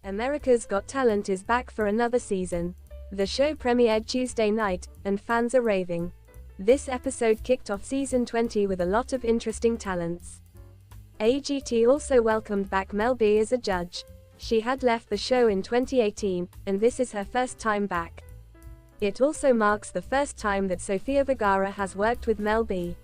America's Got Talent is back for another season. The show premiered Tuesday night, and fans are raving. This episode kicked off season 20 with a lot of interesting talents. AGT also welcomed back Mel B as a judge. She had left the show in 2018, and this is her first time back. It also marks the first time that Sofia Vergara has worked with Mel B.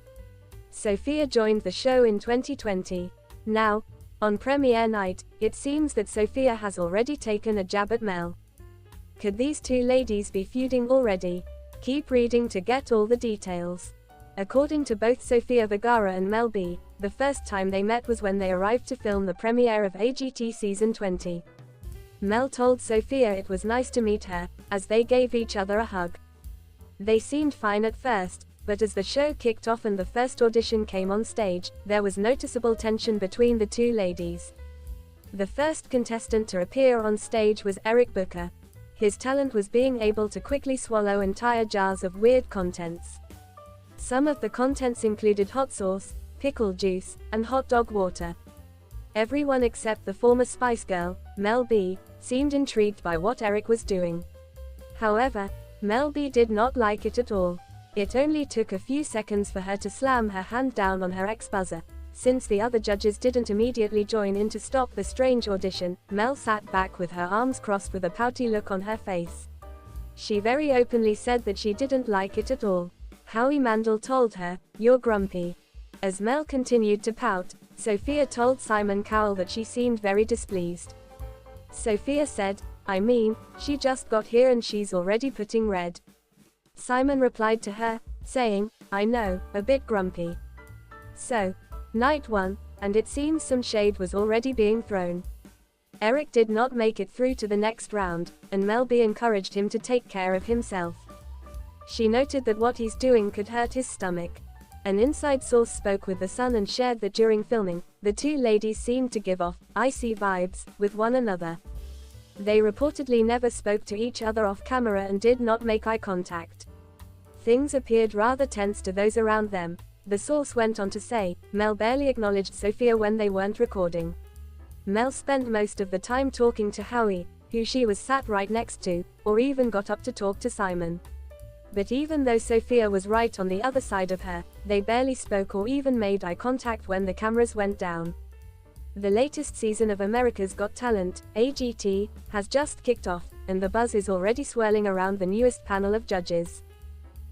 Sofia joined the show in 2020. Now, on premiere night, it seems that Sofia has already taken a jab at Mel. Could these two ladies be feuding already? Keep reading to get all the details. According to both Sofia Vergara and Mel B, the first time they met was when they arrived to film the premiere of AGT Season 20. Mel told Sofia it was nice to meet her, as they gave each other a hug. They seemed fine at first, but as the show kicked off and the first audition came on stage, there was noticeable tension between the two ladies. The first contestant to appear on stage was Eric Booker. His talent was being able to quickly swallow entire jars of weird contents. Some of the contents included hot sauce, pickle juice, and hot dog water. Everyone except the former Spice Girl, Mel B, seemed intrigued by what Eric was doing. However, Mel B did not like it at all. It only took a few seconds for her to slam her hand down on her ex-buzzer. Since the other judges didn't immediately join in to stop the strange audition, Mel sat back with her arms crossed with a pouty look on her face. She very openly said that she didn't like it at all. Howie Mandel told her, "You're grumpy." As Mel continued to pout, Sofia told Simon Cowell that she seemed very displeased. Sofia said, "I mean, she just got here and she's already putting red." Simon replied to her, saying, "I know, a bit grumpy." So, night one, and it seems some shade was already being thrown. Eric did not make it through to the next round, and Mel B encouraged him to take care of himself. She noted that what he's doing could hurt his stomach. An inside source spoke with The Sun and shared that during filming, the two ladies seemed to give off icy vibes with one another. They reportedly never spoke to each other off camera and did not make eye contact. Things appeared rather tense to those around them. The source went on to say, Mel barely acknowledged Sofia when they weren't recording. Mel spent most of the time talking to Howie, who she was sat right next to, or even got up to talk to Simon. But even though Sofia was right on the other side of her, they barely spoke or even made eye contact when the cameras went down. The latest season of America's Got Talent, AGT, has just kicked off, and the buzz is already swirling around the newest panel of judges.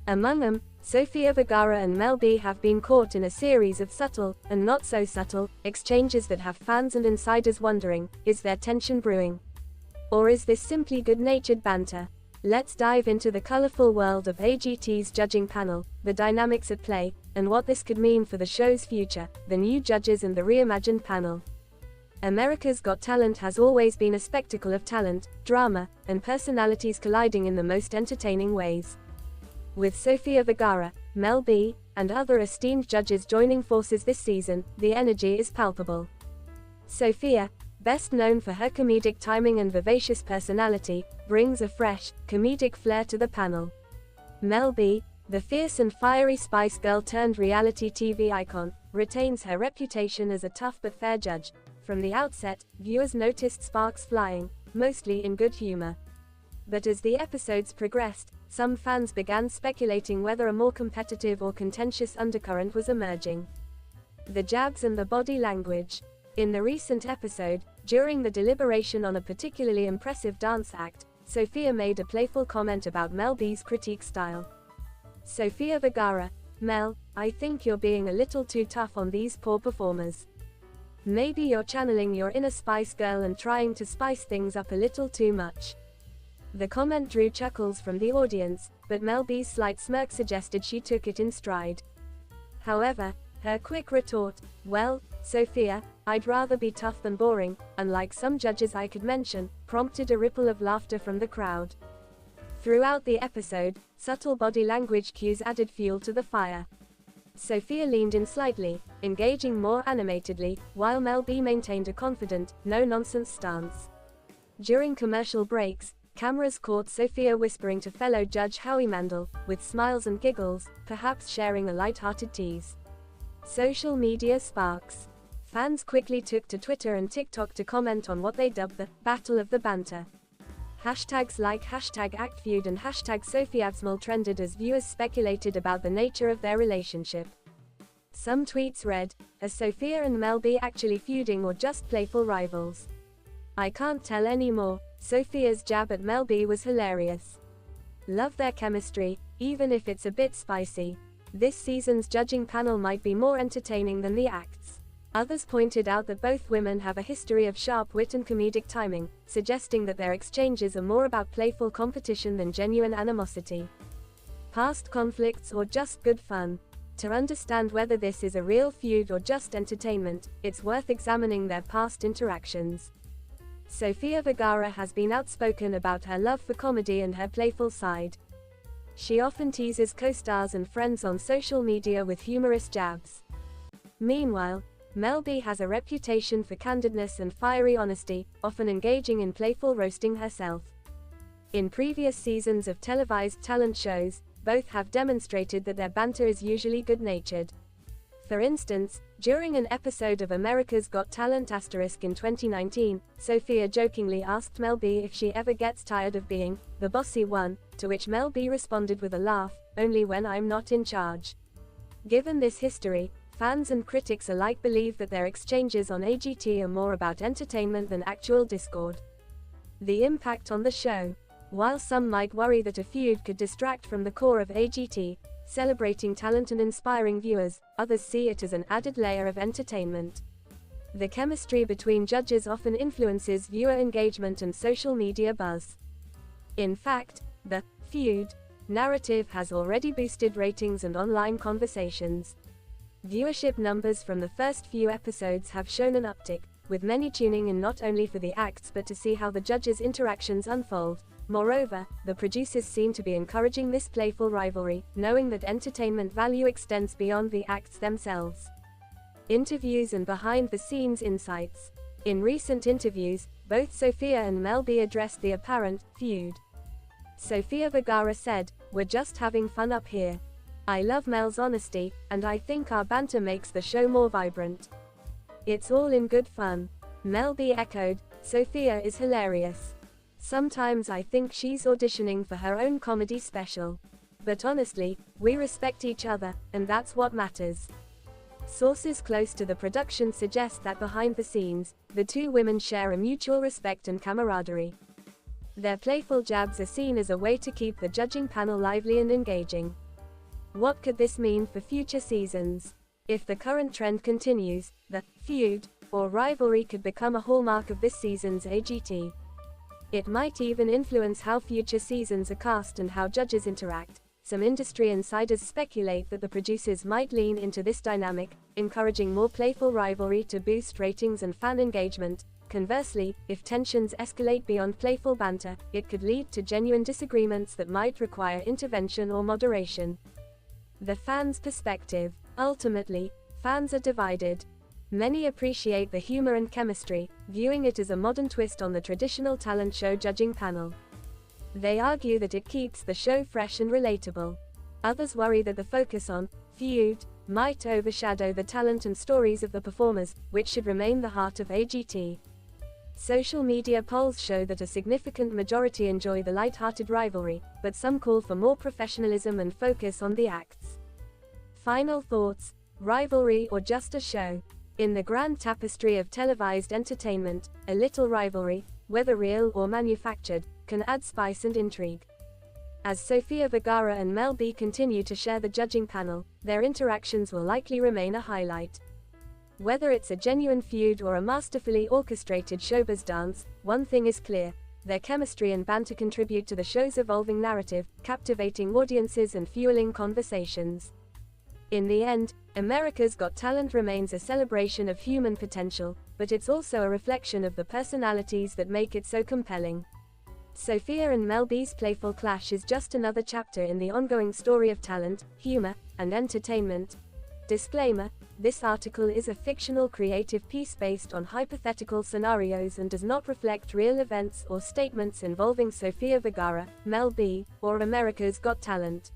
Among them, Sofia Vergara and Mel B have been caught in a series of subtle, and not so subtle, exchanges that have fans and insiders wondering, is there tension brewing? Or is this simply good-natured banter? Let's dive into the colorful world of AGT's judging panel, the dynamics at play, and what this could mean for the show's future, the new judges and the reimagined panel. America's Got Talent has always been a spectacle of talent, drama, and personalities colliding in the most entertaining ways. With Sofia Vergara, Mel B, and other esteemed judges joining forces this season, the energy is palpable. Sofia, best known for her comedic timing and vivacious personality, brings a fresh, comedic flair to the panel. Mel B, the fierce and fiery Spice Girl turned reality TV icon, retains her reputation as a tough but fair judge. From the outset, viewers noticed sparks flying, mostly in good humor. But as the episodes progressed, some fans began speculating whether a more competitive or contentious undercurrent was emerging. The jabs and the body language. In the recent episode, during the deliberation on a particularly impressive dance act, Sofia made a playful comment about Mel B's critique style. Sofia Vergara, "Mel, I think you're being a little too tough on these poor performers. Maybe you're channeling your inner Spice Girl and trying to spice things up a little too much." The comment drew chuckles from the audience, but Mel B's slight smirk suggested she took it in stride. However, her quick retort, "Well, Sofia, I'd rather be tough than boring, unlike some judges I could mention," prompted a ripple of laughter from the crowd. Throughout the episode, subtle body language cues added fuel to the fire. Sofia leaned in slightly, engaging more animatedly, while Mel B maintained a confident, no-nonsense stance. During commercial breaks, cameras caught Sofia whispering to fellow judge Howie Mandel, with smiles and giggles, perhaps sharing a light-hearted tease. Social media sparks. Fans quickly took to Twitter and TikTok to comment on what they dubbed the Battle of the Banter. Hashtags like #ActFeud and #SofiaVsmal trended as viewers speculated about the nature of their relationship. Some tweets read, "Are Sofia and Mel B actually feuding or just playful rivals? I can't tell anymore." Sofia's jab at Mel B was hilarious. "Love their chemistry, even if it's a bit spicy. This season's judging panel might be more entertaining than the acts." Others pointed out that both women have a history of sharp wit and comedic timing, suggesting that their exchanges are more about playful competition than genuine animosity. Past conflicts or just good fun? To understand whether this is a real feud or just entertainment, it's worth examining their past interactions. Sofia Vergara has been outspoken about her love for comedy and her playful side. She often teases co-stars and friends on social media with humorous jabs. Meanwhile, Mel B has a reputation for candidness and fiery honesty, often engaging in playful roasting herself. In previous seasons of televised talent shows, both have demonstrated that their banter is usually good-natured. For instance, during an episode of America's Got Talent * in 2019, Sofia jokingly asked Mel B if she ever gets tired of being the bossy one, to which Mel B responded with a laugh, "Only when I'm not in charge." Given this history, fans and critics alike believe that their exchanges on AGT are more about entertainment than actual discord. The impact on the show. While some might worry that a feud could distract from the core of AGT, celebrating talent and inspiring viewers, others see it as an added layer of entertainment. The chemistry between judges often influences viewer engagement and social media buzz. In fact, the feud narrative has already boosted ratings and online conversations. Viewership numbers from the first few episodes have shown an uptick, with many tuning in not only for the acts but to see how the judges' interactions unfold. Moreover, the producers seem to be encouraging this playful rivalry, knowing that entertainment value extends beyond the acts themselves. Interviews and behind-the-scenes insights. In recent interviews, both Sofia and Mel B addressed the apparent feud. Sofia Vergara said, "We're just having fun up here. I love Mel's honesty, and I think our banter makes the show more vibrant. It's all in good fun." Mel B echoed, "Sofia is hilarious. Sometimes I think she's auditioning for her own comedy special. But honestly, we respect each other, and that's what matters." Sources close to the production suggest that behind the scenes, the two women share a mutual respect and camaraderie. Their playful jabs are seen as a way to keep the judging panel lively and engaging. What could this mean for future seasons? If the current trend continues, the feud or rivalry could become a hallmark of this season's AGT. It might even influence how future seasons are cast and how judges interact. Some industry insiders speculate that the producers might lean into this dynamic, encouraging more playful rivalry to boost ratings and fan engagement. Conversely, if tensions escalate beyond playful banter, it could lead to genuine disagreements that might require intervention or moderation. The fans' perspective. Ultimately, fans are divided. Many appreciate the humor and chemistry, viewing it as a modern twist on the traditional talent show judging panel. They argue that it keeps the show fresh and relatable. Others worry that the focus on feud might overshadow the talent and stories of the performers, which should remain the heart of AGT. Social media polls show that a significant majority enjoy the light-hearted rivalry, but some call for more professionalism and focus on the acts. Final thoughts: rivalry or just a show? In the grand tapestry of televised entertainment, a little rivalry, whether real or manufactured, can add spice and intrigue. As Sofia Vergara and Mel B continue to share the judging panel, their interactions will likely remain a highlight. Whether it's a genuine feud or a masterfully orchestrated showbiz dance, one thing is clear: their chemistry and banter contribute to the show's evolving narrative, captivating audiences and fueling conversations. In the end, America's Got Talent remains a celebration of human potential, but it's also a reflection of the personalities that make it so compelling. Sofia and Mel B's playful clash is just another chapter in the ongoing story of talent, humor, and entertainment. Disclaimer: this article is a fictional creative piece based on hypothetical scenarios and does not reflect real events or statements involving Sofia Vergara, Mel B, or America's Got Talent.